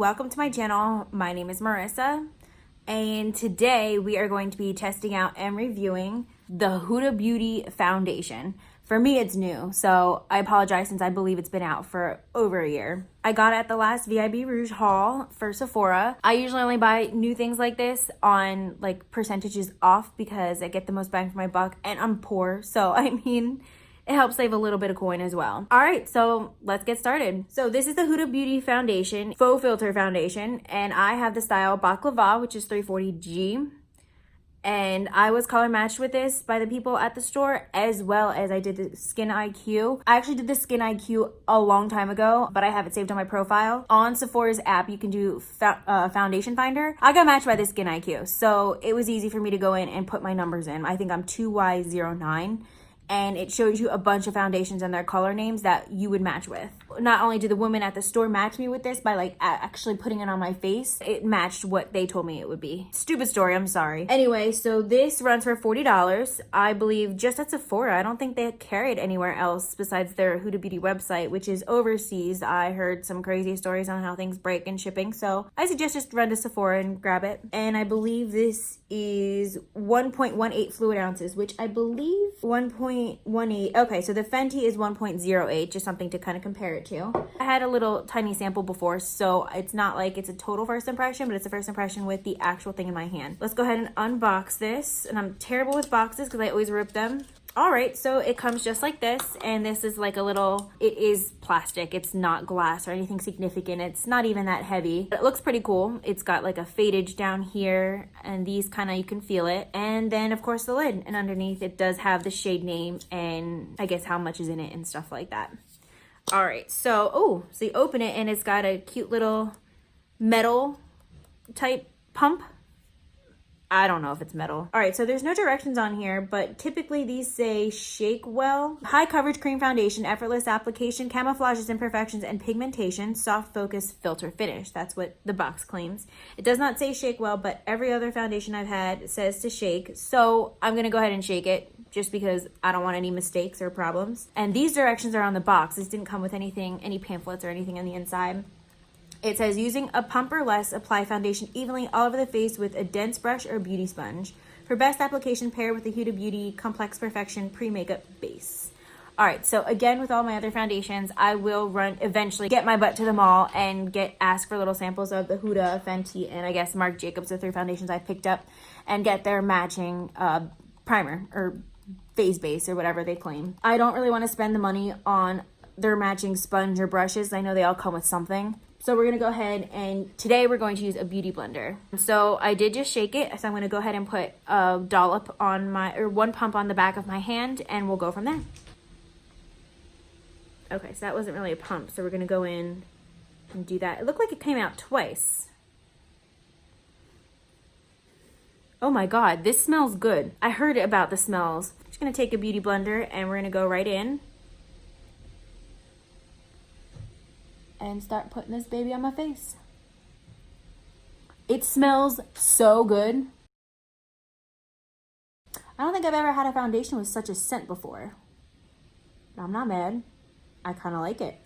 welcome to my channel. My name is Marissa, and today we are going to be testing out and reviewing the Huda Beauty foundation. For me, it's new, so I apologize since I believe it's been out for over a year. I got it at the last VIB Rouge haul for Sephora. I usually only buy new things like this on like percentages off because I get the most bang for my buck, and I'm poor, so I mean, it helps save a little bit of coin as well. All right, so let's get started. So this is the Huda Beauty foundation, faux filter foundation, and I have the style Bakalava, which is 340G. And I was color matched with this by the people at the store, as well as I did the Skin IQ. I actually did the Skin IQ a long time ago, but I have it saved on my profile. On Sephora's app, you can do foundation finder. I got matched by the Skin IQ, so it was easy for me to go in and put my numbers in. I think I'm 2Y09. And it shows you a bunch of foundations and their color names that you would match with. Not only did the woman at the store match me with this by like actually putting it on my face, it matched what they told me it would be. Stupid story, I'm sorry. Anyway, so this runs for $40. I believe just at Sephora. I don't think they carry it anywhere else besides their Huda Beauty website, which is overseas. I heard some crazy stories on how things break in shipping, so I suggest just run to Sephora and grab it. And I believe this is 1.18 fluid ounces, which I believe 1.18. Okay, so the Fenty is 1.08, just something to kind of compare it to. I had a little tiny sample before, so it's not like it's a total first impression, but it's a first impression with the actual thing in my hand. Let's go ahead and unbox this. And I'm terrible with boxes because I always rip them. All right, so it comes just like this, and this is like a little, it is plastic. It's not glass or anything significant. It's not even that heavy, but it looks pretty cool. It's got like a fadeage down here, and these kind of, you can feel it. And then of course the lid, and underneath it does have the shade name and I guess how much is in it and stuff like that. All right, so, so you open it and it's got a cute little metal type pump. I don't know if it's metal. All right, so there's no directions on here, but typically these say shake well. High coverage cream foundation, effortless application, camouflages imperfections and pigmentation, soft focus filter finish. That's what the box claims. It does not say shake well, but every other foundation I've had says to shake. So I'm gonna go ahead and shake it just because I don't want any mistakes or problems. And these directions are on the box. This didn't come with anything, any pamphlets or anything on the inside. It says, using a pump or less, apply foundation evenly all over the face with a dense brush or beauty sponge. For best application, pair with the Huda Beauty Complex Perfection Pre-Makeup Base. All right, so again, with all my other foundations, I will eventually get my butt to the mall and ask for little samples of the Huda, Fenty, and I guess Marc Jacobs, the 3 foundations I picked up, and get their matching primer or face base or whatever they claim. I don't really want to spend the money on their matching sponge or brushes. I know they all come with something. So we're gonna go ahead, and today we're going to use a beauty blender. So I did just shake it, so I'm gonna go ahead and put a dollop on one pump on the back of my hand, and we'll go from there. Okay, so that wasn't really a pump, so we're gonna go in and do that. It looked like it came out twice. Oh my God, this smells good. I heard about the smells. I'm just gonna take a beauty blender and we're gonna go right in and start putting this baby on my face. It smells so good. I don't think I've ever had a foundation with such a scent before. But I'm not mad. I kind of like it.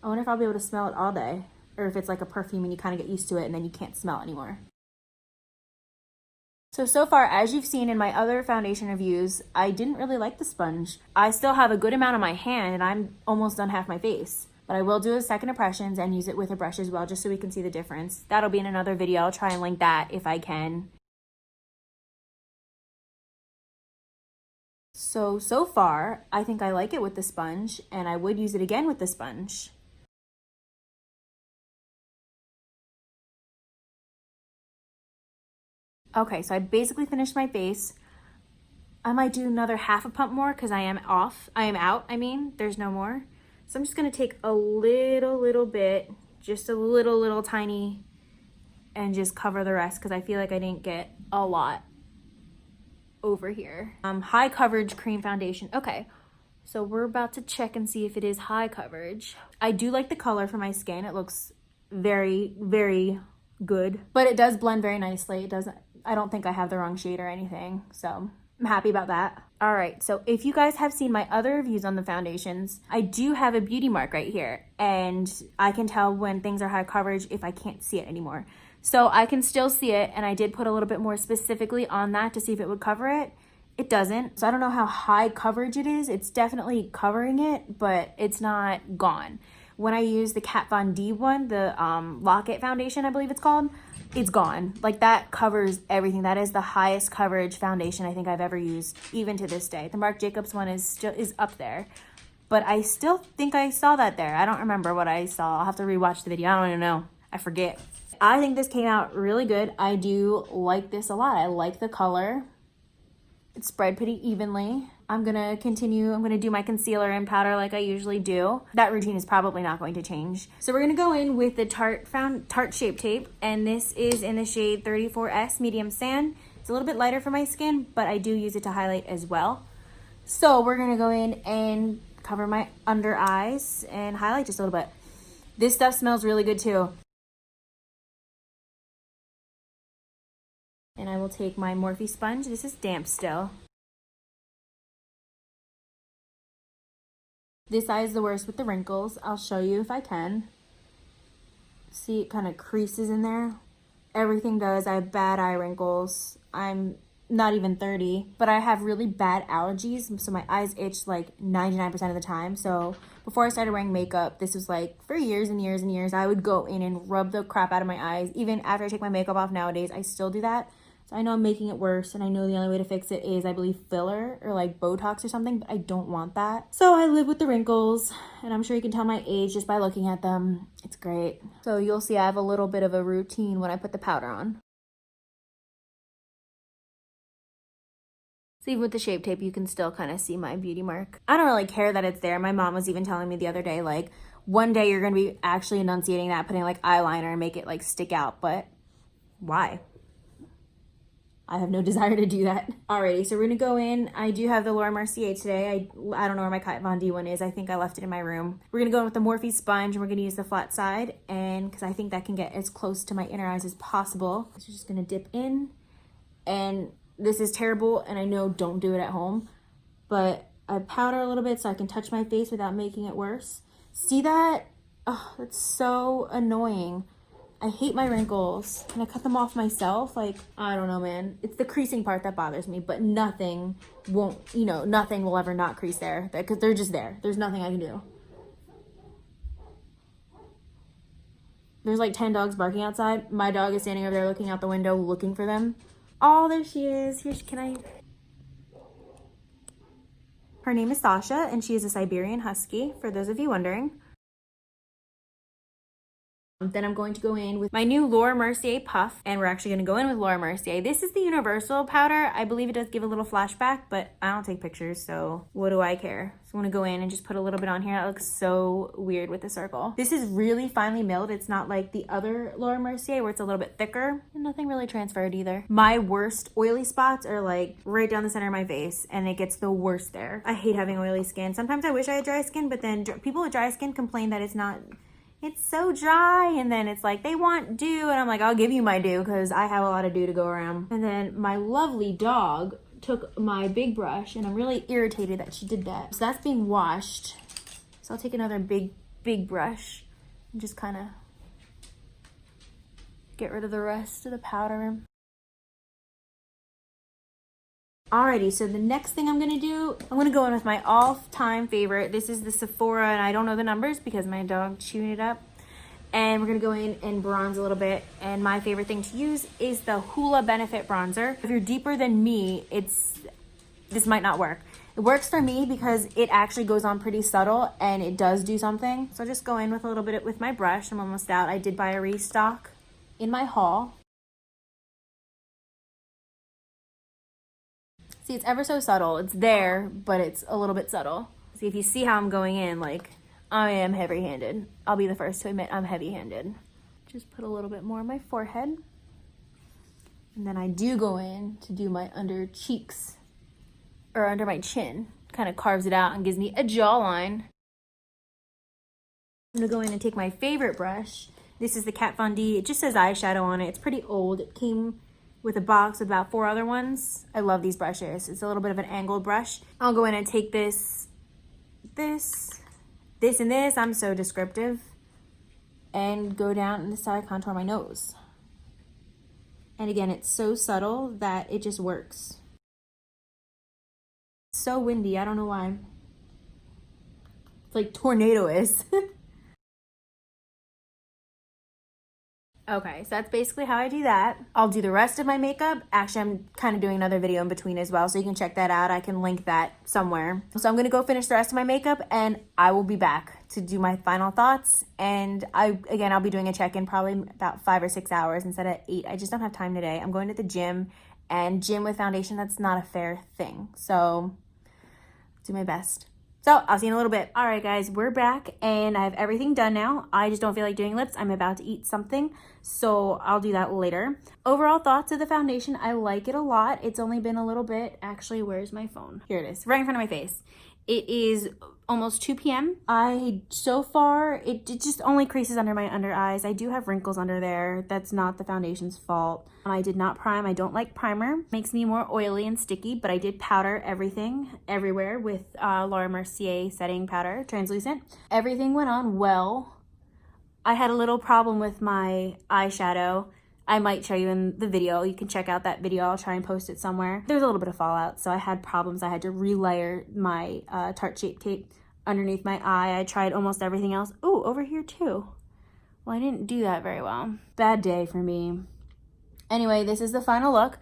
I wonder if I'll be able to smell it all day, or if it's like a perfume and you kind of get used to it and then you can't smell it anymore. So far, as you've seen in my other foundation reviews, I didn't really like the sponge. I still have a good amount on my hand and I'm almost done half my face. But I will do a second impressions and use it with a brush as well, just so we can see the difference. That'll be in another video. I'll try and link that if I can. So far, I think I like it with the sponge, and I would use it again with the sponge. Okay, so I basically finished my face. I might do another half a pump more because I am out, there's no more. So I'm just gonna take a little bit, just a little tiny, and just cover the rest because I feel like I didn't get a lot over here. High coverage cream foundation. Okay, so we're about to check and see if it is high coverage. I do like the color for my skin. It looks very, very good, but it does blend very nicely. I don't think I have the wrong shade or anything, so I'm happy about that. All right, so if you guys have seen my other reviews on the foundations, I do have a beauty mark right here, and I can tell when things are high coverage if I can't see it anymore. So I can still see it, and I did put a little bit more specifically on that to see if it would cover it. It doesn't, so I don't know how high coverage it is. It's definitely covering it, but it's not gone. When I use the Kat Von D one, the Lock-It foundation, I believe it's called, it's gone. Like, that covers everything. That is the highest coverage foundation I think I've ever used, even to this day. The Marc Jacobs one is up there, but I still think I saw that there. I don't remember what I saw. I'll have to rewatch the video. I don't even know. I forget. I think this came out really good. I do like this a lot. I like the color. It's spread pretty evenly. I'm gonna continue. I'm gonna do my concealer and powder like I usually do. That routine is probably not going to change. So we're gonna go in with the Tarth Shape Tape, and this is in the shade 34S Medium Sand. It's a little bit lighter for my skin, but I do use it to highlight as well. So we're gonna go in and cover my under eyes and highlight just a little bit. This stuff smells really good too. And I will take my Morphe sponge. This is damp still. This eye is the worst with the wrinkles. I'll show you if I can. See, it kind of creases in there. Everything does. I have bad eye wrinkles. I'm not even 30, but I have really bad allergies, so my eyes itch like 99% of the time. So before I started wearing makeup, this was like for years and years and years, I would go in and rub the crap out of my eyes. Even after I take my makeup off nowadays, I still do that. So I know I'm making it worse, and I know the only way to fix it is, I believe, filler or like Botox or something, but I don't want that. So I live with the wrinkles, and I'm sure you can tell my age just by looking at them. It's great. So you'll see I have a little bit of a routine when I put the powder on. So even with the Shape Tape, you can still kind of see my beauty mark. I don't really care that it's there. My mom was even telling me the other day, like, one day you're going to be actually enunciating that, putting like eyeliner and make it like stick out, but why? I have no desire to do that. Alrighty, so we're gonna go in. I do have the Laura Mercier today. I don't know where my Kat Von D one is. I think I left it in my room. We're gonna go in with the Morphe sponge, and we're gonna use the flat side, and because I think that can get as close to my inner eyes as possible. So just gonna dip in, and this is terrible, and I know don't do it at home, but I powder a little bit so I can touch my face without making it worse. See that? Oh, that's so annoying. I hate my wrinkles. Can I cut them off myself? Like, I don't know, man. It's the creasing part that bothers me, but nothing won't, nothing will ever not crease there because they're just there. There's nothing I can do. There's like 10 dogs barking outside. My dog is standing over there looking out the window looking for them. Oh, there she is. Her name is Sasha, and she is a Siberian Husky, for those of you wondering. Then I'm going to go in with my new Laura Mercier Puff, and we're actually going to go in with Laura Mercier. This is the universal powder. I believe it does give a little flashback, but I don't take pictures, so what do I care? So I'm going to go in and just put a little bit on here. That looks so weird with the circle. This is really finely milled. It's not like the other Laura Mercier where it's a little bit thicker, and nothing really transferred either. My worst oily spots are like right down the center of my face, and it gets the worst there. I hate having oily skin. Sometimes I wish I had dry skin, but then people with dry skin complain that it's so dry, and then it's like they want dew, and I'm like, I'll give you my dew because I have a lot of dew to go around. And then my lovely dog took my big brush, and I'm really irritated that she did that. So that's being washed. So I'll take another big brush and just kind of get rid of the rest of the powder. Alrighty, so the next thing I'm gonna do, I'm gonna go in with my all-time favorite. This is the Sephora, and I don't know the numbers because my dog chewed it up. And we're gonna go in and bronze a little bit. And my favorite thing to use is the Hoola Benefit Bronzer. If you're deeper than me, this might not work. It works for me because it actually goes on pretty subtle, and it does do something. So just go in with a little bit with my brush. I'm almost out. I did buy a restock in my haul. See, it's ever so subtle. It's there, but it's a little bit subtle. See, if you see how I'm going in, like, I am heavy-handed. I'll be the first to admit I'm heavy-handed. Just put a little bit more on my forehead. And then I do go in to do my under cheeks, or under my chin. Kind of carves it out and gives me a jawline. I'm gonna go in and take my favorite brush. This is the Kat Von D. It just says eyeshadow on it. It's pretty old. It came with a box with about 4 other ones. I love these brushes. It's a little bit of an angled brush. I'll go in and take this, and this. I'm so descriptive. And go down, and this is how I contour my nose. And again, it's so subtle that it just works. It's so windy, I don't know why. It's like tornado-is. Okay, so that's basically how I do that. I'll do the rest of my makeup. Actually, I'm kind of doing another video in between as well, so you can check that out. I can link that somewhere. So I'm gonna go finish the rest of my makeup, and I will be back to do my final thoughts. And I'll be doing a check-in probably about 5 or 6 hours instead of 8. I just don't have time today. I'm going to the gym, and gym with foundation, that's not a fair thing. So do my best. So I'll see you in a little bit. All right, guys, we're back and I have everything done now. I just don't feel like doing lips. I'm about to eat something, so I'll do that later. Overall thoughts of the foundation, I like it a lot. It's only been a little bit. Actually, where's my phone? Here it is, right in front of my face. It is almost 2 p.m. So far, it just only creases under my under eyes. I do have wrinkles under there. That's not the foundation's fault. I did not prime. I don't like primer. Makes me more oily and sticky, but I did powder everything, everywhere with Laura Mercier setting powder, translucent. Everything went on well. I had a little problem with my eyeshadow. I might show you in the video. You can check out that video. I'll try and post it somewhere. There's a little bit of fallout, so I had problems. I had to relayer my Tarth Shape Tape underneath my eye. I tried almost everything else. Ooh, over here too. Well, I didn't do that very well. Bad day for me. Anyway, this is the final look,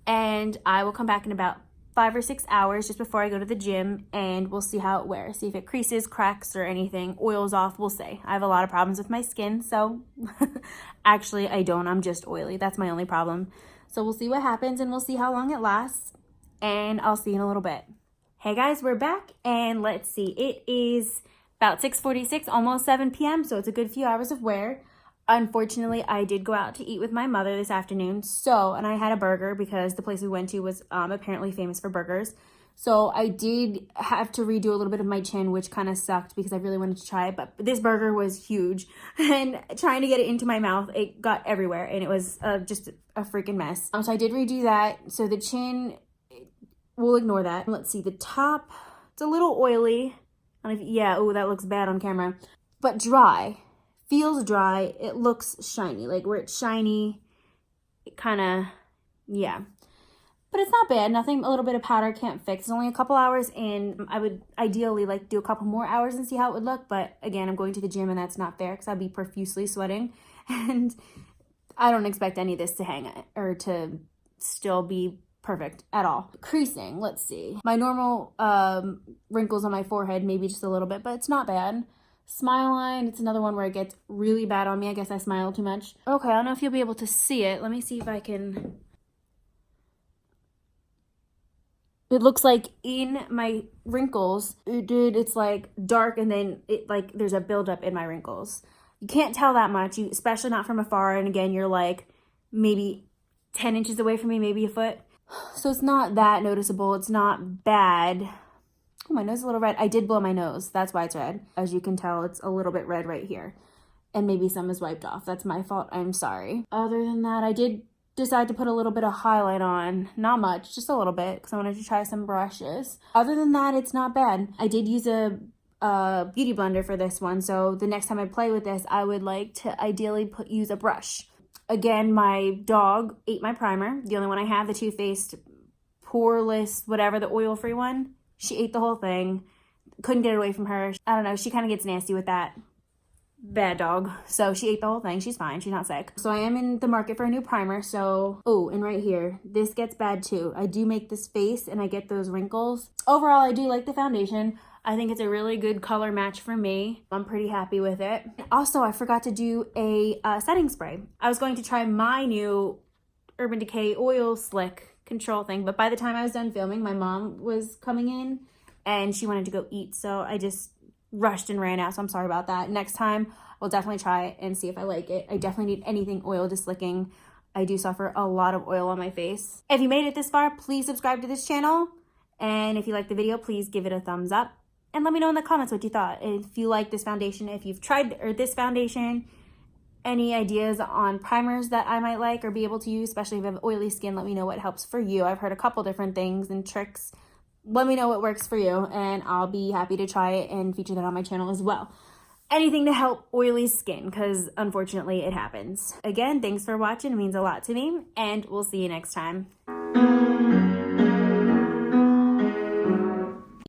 and I will come back in about 5 or 6 hours just before I go to the gym, and we'll see how it wears. See if it creases, cracks, or anything. Oils off, we'll see. I have a lot of problems with my skin, so actually I don't. I'm just oily. That's my only problem. So we'll see what happens, and we'll see how long it lasts, and I'll see you in a little bit. Hey guys, we're back, and let's see. It is about 6:46, almost 7 p.m., so it's a good few hours of wear. Unfortunately, I did go out to eat with my mother this afternoon, and I had a burger because the place we went to was apparently famous for burgers. So I did have to redo a little bit of my chin, which kind of sucked because I really wanted to try it, but this burger was huge, and trying to get it into my mouth, it got everywhere, and it was just a freaking mess. So I did redo that. So the chin, we'll ignore that. Let's see, the top, it's a little oily. Yeah, oh, that looks bad on camera, but dry. Feels dry. It looks shiny. Like where it's shiny, it kind of, yeah. But it's not bad. Nothing a little bit of powder can't fix. It's only a couple hours in. I would ideally like do a couple more hours and see how it would look. But again, I'm going to the gym and that's not fair because I'd be profusely sweating. And I don't expect any of this to hang or to still be perfect at all. Creasing, let's see. My normal wrinkles on my forehead, maybe just a little bit, but it's not bad. Smile line, it's another one where it gets really bad on me. I guess I smile too much. Okay, I don't know if you'll be able to see it. Let me see if I can. It looks like in my wrinkles, dude, it's like dark and then it like there's a buildup in my wrinkles. You can't tell that much, especially not from afar. And again, you're like maybe 10 inches away from me, maybe a foot. So it's not that noticeable. It's not bad. Oh, my nose is a little red. I did blow my nose. That's why it's red. As you can tell, it's a little bit red right here. And maybe some is wiped off. That's my fault. I'm sorry. Other than that, I did decide to put a little bit of highlight on. Not much, just a little bit, because I wanted to try some brushes. Other than that, it's not bad. I did use a beauty blender for this one, so the next time I play with this, I would like to ideally use a brush. Again, my dog ate my primer. The only one I have, the Too Faced Poreless, whatever, the oil-free one. She ate the whole thing. Couldn't get it away from her. I don't know. She kind of gets nasty with that. Bad dog. So she ate the whole thing. She's fine. She's not sick. So I am in the market for a new primer. So, oh, and right here, this gets bad too. I do make this face and I get those wrinkles. Overall, I do like the foundation. I think it's a really good color match for me. I'm pretty happy with it. Also, I forgot to do a setting spray. I was going to try my new Urban Decay Oil Slick control thing, but by the time I was done filming, my mom was coming in and she wanted to go eat, so I just rushed and ran out. So I'm sorry about that. Next time we'll definitely try it and see if I like it. I definitely need anything oil to slicking. I do suffer a lot of oil on my face. If you made it this far, please subscribe to this channel, and if you liked the video, please give it a thumbs up and let me know in the comments what you thought. If you like this foundation, if you've tried this foundation, any ideas on primers that I might like or be able to use, especially if you have oily skin. Let me know what helps for you. I've heard a couple different things and tricks. Let me know what works for you, and I'll be happy to try it and feature that on my channel as well. Anything to help oily skin, because unfortunately it happens. Again, thanks for watching. It means a lot to me, and we'll see you next time.